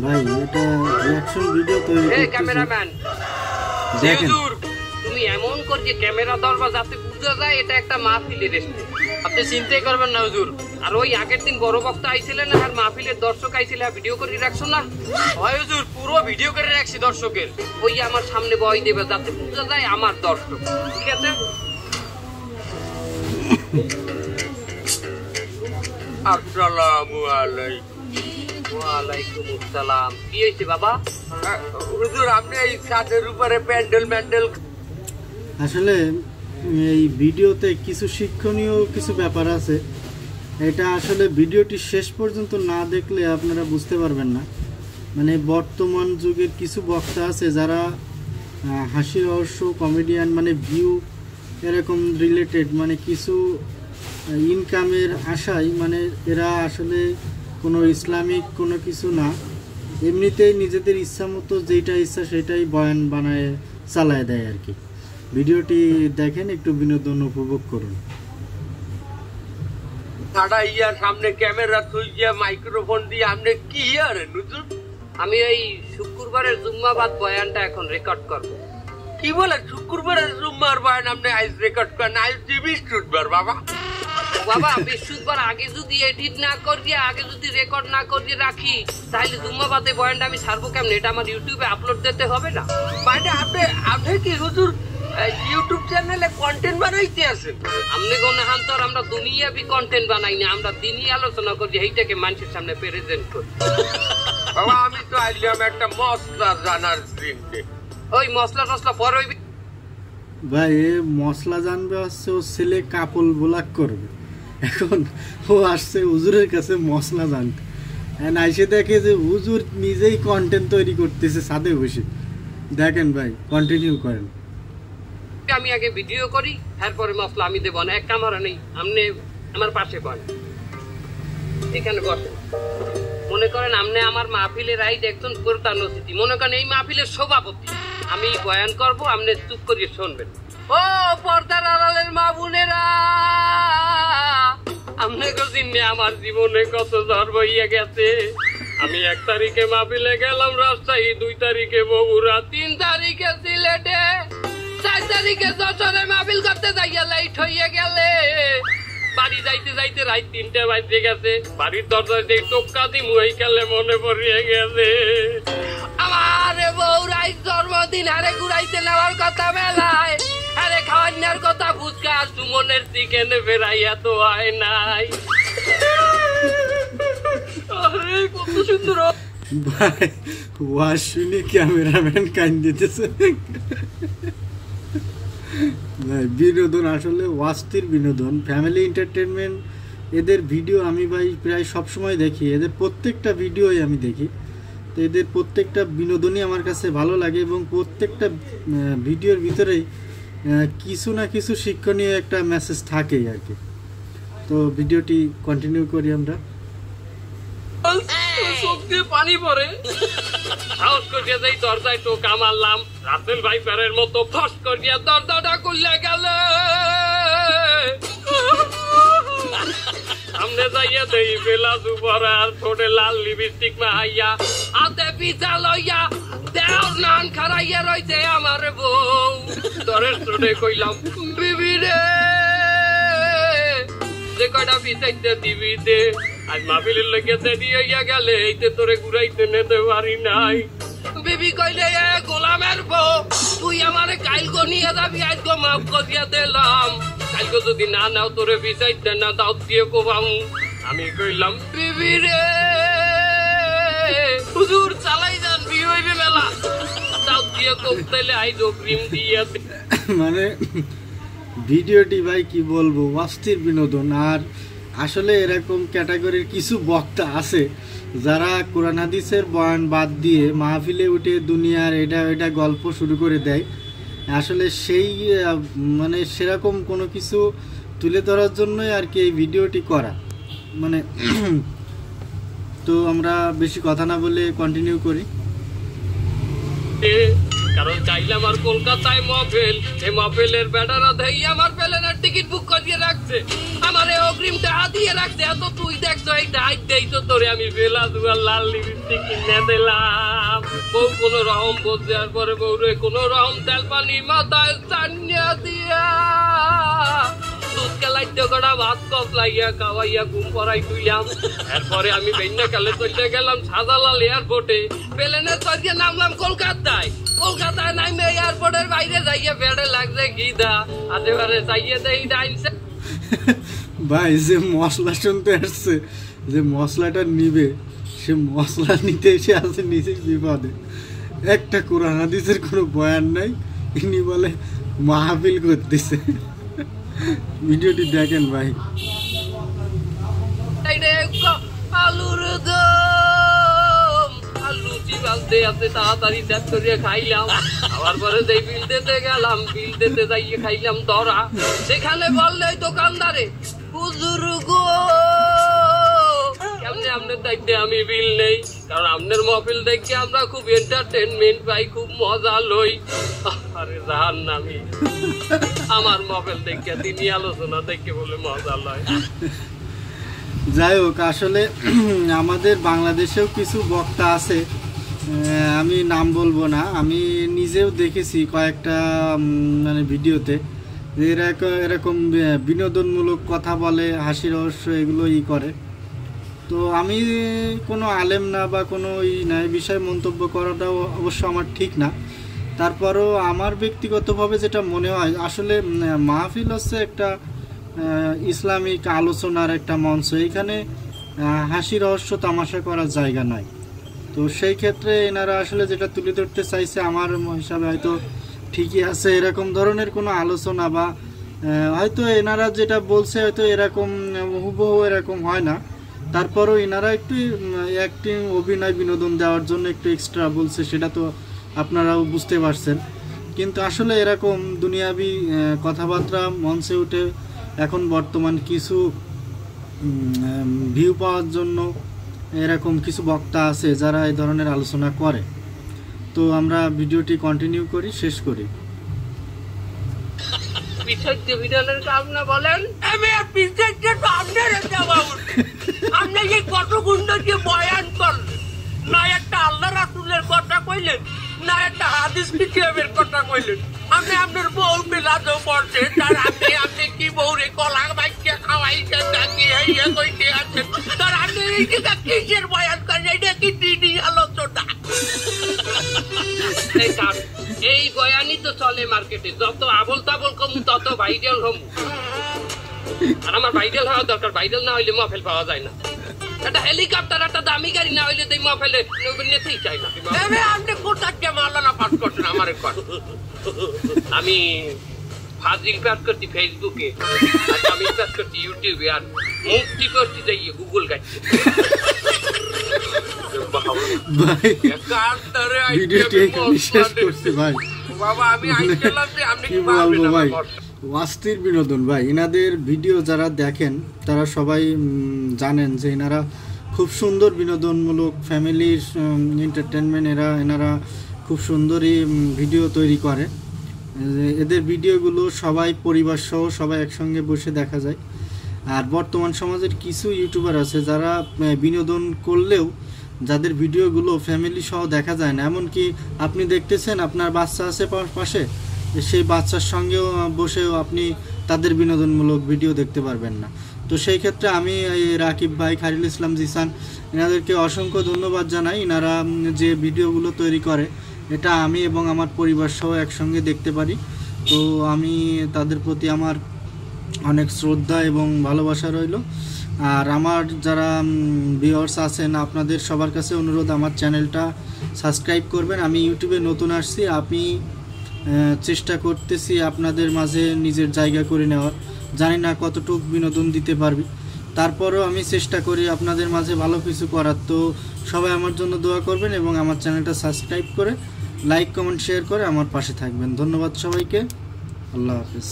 ভাই এটা reaction video তৈরি করতেছি। এই ক্যামেরাম্যান দেখেন তুমি এমন করে ক্যামেরা ধরবা যাতে বুঝা যায় এটা একটা মাহফিলের স্টেজ। আপনি চিন্তাই করবেন না হুজুর। আর ওই আগের দিন বড় বক্তা আইছিলেন আর মাহফিলের দর্শক আইছিল, ভিডিও করে রাখছো না? হয় হুজুর, পুরো ভিডিও করে রাখছি দর্শকের। ওই আমার সামনে বয় দেবে যাতে বুঝা যায় আমার দর্শক। ঠিক আছে? আসসালামু আলাইকুম। ওয়ালাইকুম আসসালাম। কি হয়েছে বাবা? হুজুর আপনি এই ছাদের উপরে প্যান্ডেল আসলে এই ভিডিওতে কিছু শিক্ষণীয় কিছু ব্যাপার আছে। এটা আসলে ভিডিওটি শেষ পর্যন্ত না দেখলে আপনারা বুঝতে পারবেন না। মানে বর্তমান যুগের কিছু বক্তা আছে যারা হাসি রহস্য কমেডিয়ান মানে ভিউ এরকম রিলেটেড মানে কিছু ইনকামের আশায় মানে এরা আসলে কোনো ইসলামিক কোনো কিছু না, এমনিতেই নিজেদের ইচ্ছা মতো যেটা ইচ্ছা সেটাই বয়ান বানায় চালায় দেয় আর কি। ভিডিওটি দেখেন, একটু বিনোদন উপভোগ করুন। সামনে ক্যামেরা থুইয়া মাইক্রোফোন দিয়ে আপনি কি আর হুজুর? আমি এই শুক্রবারের জুম্মাবাদ বয়ানটা এখন রেকর্ড করব। কি বলে শুক্রবারের জুম্মার বয়ান আপনি আজ রেকর্ড করেন? আজ বৃহস্পতিবার বাবা। বাবা বৃহস্পতিবার আগে যদি এডিট না করিয়ে আগে যদি রেকর্ড না করিয়ে রাখি তাহলে জুম্মাবাদে বয়ানটা আমি ছাড়বো কেমন? এটা আমার ইউটিউবে আপলোড দিতে হবে না? মানে আপনি কি হুজুর ইউটিউব চ্যানেলে কন্টেন্ট বানাইতে আছেন? আমনে কোন হান্তর আমরা দুনিয়াবি কন্টেন্ট বানাই না, আমরা দিনই আলোচনা করি, এইটাকে মানুষের সামনে প্রেজেন্ট করি। বাবা আমি তো আইলাম একটা মশলা জানার জন্য। ওই মশলা টসলা পরে ভাই এ মশলা জানবে হচ্ছে ও ছেলে কাপল ব্লগ করবে, এখন ও আসছে হুজুরের কাছে মশলা জানতে। আইসে দেখে যে হুজুর নিজেই কন্টেন্ট তৈরি করতেছে ছাদে বসে। দেখেন ভাই, কন্টিনিউ করেন। আমি আগে ভিডিও করি, তারপরে মশলা আমি দেবো না। এক কামরা নেই, আপনি আমার পাশে বন, এখানে বসেন। মনে করেন আপনি আমার মাহফিলের আইড একজন প্রধান অতিথি, মনে করেন এই মাহফিলের সভাপতি। আমি বয়ান করব, আপনি চুপ করিয়ে শুনবেন। ও পর্দার আড়ালের মা বোনেরা, আপনাকে চিনে আমার জীবনে কত ঝড় বইয়া গেছে। আমি 1 তারিখে মাহফিলে গেলাম রাজশাহী, 2 তারিখে বগুড়া, 3 তারিখে সিলেটে, 4 তারিখে যশোরে মাহফিল করতে যাইয়া লাইট হইয়া গেলে। বাড়ি যাইতে যাইতে রাত 3টে বাজে গেছে। বাড়ির দরজায় যে টোকা দিমু এই কালে মনে পড়িয়া গেছে আমার বউরাই জন্মদিন আরে ঘুরাইতে নেওয়ার কথা মেলায়, আরে খাওয়ার কথা ফুচকা সুমনের চিকেনে ফেরাইয়া তো হয় নাই। কত সুন্দর ভাই ওয়াজ শুনে ক্যামেরাম্যান কান দিতেছে। বিনোদন আসলে ওয়াস্তির বিনোদন, ফ্যামিলি এন্টারটেনমেন্ট। এদের ভিডিও আমি ভাই প্রায় সবসময় দেখি, এদের প্রত্যেকটা ভিডিওই আমি দেখি। তো এদের প্রত্যেকটা বিনোদনই আমার কাছে ভালো লাগে এবং প্রত্যেকটা ভিডিওর ভিতরেই কিছু না কিছু শিক্ষণীয় একটা মেসেজ থাকেই আর কি। তো ভিডিওটি কন্টিনিউ করি আমরা। পানি পরে সাহস করিয়া যাই দরজায় টোকা মারলাম, রাসেল ভাইপারের মতো ফস করিয়া দরজাটা খুললে গেল। সামনে যাইয়া দেই বেলা দুপুর আর ঠোঁটে লাল লিপস্টিক মাহাইয়া, হাতে পিঠা লইয়া দেওর নান খারাইয়া রইছে আমার বউ। দরের ঠোঁটে কইলাম বিবি রে, যে কয়টা পিছাইতে দিবি দে, আজ মাহফিলের লেগে দেরি হইয়া গেলে এইতে তোরে ঘুরাইতে নিতে পারি নাই। বিবি কইলে এ গোলামের বউ, তুই আমারে কালগো নিয়ে যাবি, আজকে মাফ করিয়া দিলাম, কালকে যদি না নাও তোরে পিছাইতে না দাও দিয়ে কোবাম। আমি কইলাম বিবি রে হুজুর চালাই যান, বিয়ে হইবে মেলা, দাও দিয়ে কোপতেলে আইজ অগ্রিম দিয়ে। মানে ভিডিওটি ভাই কি বলবো, অস্থির বিনোদন। আর আসলে এরকম ক্যাটাগরির কিছু বক্তা আছে যারা কোরআন হাদিসের বয়ান বাদ দিয়ে মাহফিলে উঠে দুনিয়ার এটা গল্প শুরু করে দেয়। আসলে সেই মানে সেরকম কোনো কিছু তুলে ধরার জন্যই আর কি এই ভিডিওটি করা। মানে তো আমরা বেশি কথা না বলে কন্টিনিউ করি। কারণ চাইলাম আর কলকাতায় মহফিল, এই মহফিলের বেটারা দেই আমার প্লেনের টিকিট বুক করিয়ে রাখছে, আমার অগ্রিমটা দিয়ে রাখছে। এত তুই দেখছো এইটা আইতেই তো তোরে আমি বেলা দুয়ার লাল লিপস্টিক কিনে দিলাম। বউ কোনো রকম বোঝ দেওয়ার পরে বউরে কোনো রকম তেল পানি মাথায় চানিয়া দিয়া দুধ কেলাইতে কটা ভাত কসলাইয়া খাওয়াইয়া ঘুম পড়াই তুইলাম। এরপরে আমি বেন্যা কালে চলে গেলাম শাহজালাল এয়ারপোর্টে, প্লেনে চড়িয়ে নামলাম কলকাতায়। কলকাতায় নামে এয়ারপোর্টের বাইরে যাইয়ে বেড়ে লাগছে ঘিদা, আশেপাশে যাইয়ে দেই ডাইলছে। ভাই যে মশলা শুনতে আসছে, যে মশলাটা নিবে, সে মশলা নিতে এসে আছে নিজের বিপদে। একটা কোরআন হাদিসের কোনো বয়ান নাই, ইনি বলে মাহফিল করতেছে। ভিডিওটি দেখেন ভাই। আলুর দম, আলু চিবালতে আছে তাড়াতাড়ি ত্যাগ করিয়ে খাইলাম। আবার পরে যেই বিল দিতে গেলাম, বিল দিতে যাইয়ে খাইলাম ধরা। সেখানে বললে দোকানদারে, হুজুর গো কেমনে আপনার দায়িত্বে আমি বিল নেই, কারণ আপনার মহফিল দেখে আমরা খুব এন্টারটেনমেন্ট পাই, খুব মজা লই। আরে জাহান্নামী, আমার মহফিল দেখে তিনি আলোচনা দেখে বলে মজা লয়। যাই হোক, আসলে আমাদের বাংলাদেশেও কিছু বক্তা আছে, আমি নাম বলবো না, আমি নিজেও দেখেছি কয়েকটা মানে ভিডিওতে, যে এরকম বিনোদনমূলক কথা বলে, হাসি রহস্য এগুলো করে। তো আমি কোনো আলেম না বা কোনো না, এই বিষয়ে মন্তব্য করাটাও অবশ্য আমার ঠিক না। তারপরও আমার ব্যক্তিগতভাবে যেটা মনে হয়, আসলে মাহফিল হচ্ছে একটা ইসলামিক আলোচনার একটা মঞ্চ, এখানে হাসি রহস্য তামাশা করার জায়গা নয়। তো সেই ক্ষেত্রে এনারা আসলে যেটা তুলে ধরতে চাইছে আমার হিসাবে হয়তো ঠিকই আছে। এরকম ধরনের কোনো আলোচনা বা হয়তো এনারা যেটা বলছে হয়তো এরকম হুবহু এরকম হয় না, তারপরও এনারা একটু অ্যাক্টিং, অভিনয়, বিনোদন দেওয়ার জন্য একটু এক্সট্রা বলছে, সেটা তো আপনারাও বুঝতে পারছেন। কিন্তু আসলে এরকম দুনিয়াবি কথাবার্তা মঞ্চে উঠে এখন বর্তমান কিছু ভিউ পাওয়ার জন্য এরকম কিছু বক্তা আছে যারা এই ধরনের আলোচনা করে। তো আমরা ভিডিওটি কন্টিনিউ করি, শেষ করি। না একটা আল্লাহ রাসূলের কথা কইলেন, না একটা হাদিস কিতাবের কথা কইলেন। আপনি আপনার বউ বিলাজও করছে, তার আপনি কি বউরে কলা বাইকে খাওয়াইছেন নাকি ইয়ে কইতে আছেন, তার আপনি এই যে কিসের বয়ান করেন, এটা কি দিদি আলোচনা? এই বয়ানই তো চলে মার্কেটে, যত আবল তাবল কম তত ভাইরাল হম। আর আমার ভাইরাল হওয়া দরকার, ভাইরাল না হইলে মহফিল পাওয়া যায় না। একটা হেলিকপ্টার, একটা দামি গাড়ি না হইলে তুই মহফিলে নিতেই চাই না। আপনি কোথায় মাওলানা পাঠ করছেন আমার? আমি ফাজিল পাঠ করছি ফেসবুকে, আমি পাঠ করছি ইউটিউবে, আর মুক্তি করছি যাই গুগল গাইছে। অস্থির বিনোদন ভাই, এনাদের ভিডিও যারা দেখেন তারা সবাই জানেন যে এনারা খুব সুন্দর বিনোদনমূলক ফ্যামিলির এন্টারটেনমেন্ট, এনারা খুব সুন্দরই ভিডিও তৈরি করে। এদের ভিডিওগুলো সবাই পরিবার সহ সবাই একসঙ্গে বসে দেখা যায়। আর বর্তমান সমাজের কিছু ইউটিউবার আছে যারা বিনোদন করলেও যাদের ভিডিওগুলো ফ্যামিলি সহ দেখা যায় না, এমনকি আপনি দেখতেছেন আপনার বাচ্চা আছে পাশে, সেই বাচ্চার সঙ্গেও বসেও আপনি তাদের বিনোদনমূলক ভিডিও দেখতে পারবেন না। তো সেই ক্ষেত্রে আমি রাকিব ভাই, খায়রুল ইসলাম জিসান, এনাদেরকে অসংখ্য ধন্যবাদ জানাই। এনারা যে ভিডিওগুলো তৈরি করে এটা আমি এবং আমার পরিবার সহ একসঙ্গে দেখতে পারি। তো আমি তাদের প্রতি আমার অনেক শ্রদ্ধা এবং ভালোবাসা রইল। আর আমার যারা ভিউয়ার্স আছেন, আপনাদের সবার কাছে অনুরোধ, আমার চ্যানেলটা সাবস্ক্রাইব করবেন। আমি ইউটিউবে নতুন আসছি, আমি চেষ্টা করতেছি আপনাদের মাঝে নিজের জায়গা করে নেওয়ার। জানি না কতটুকু বিনোদন দিতে পারবি, তারপরেও আমি চেষ্টা করি আপনাদের মাঝে ভালো কিছু করার। তো সবাই আমার জন্য দোয়া করবেন এবং আমার চ্যানেলটা সাবস্ক্রাইব করে লাইক, কমেন্ট, শেয়ার করে আমার পাশে থাকবেন। ধন্যবাদ সবাইকে, আল্লাহ হাফেজ।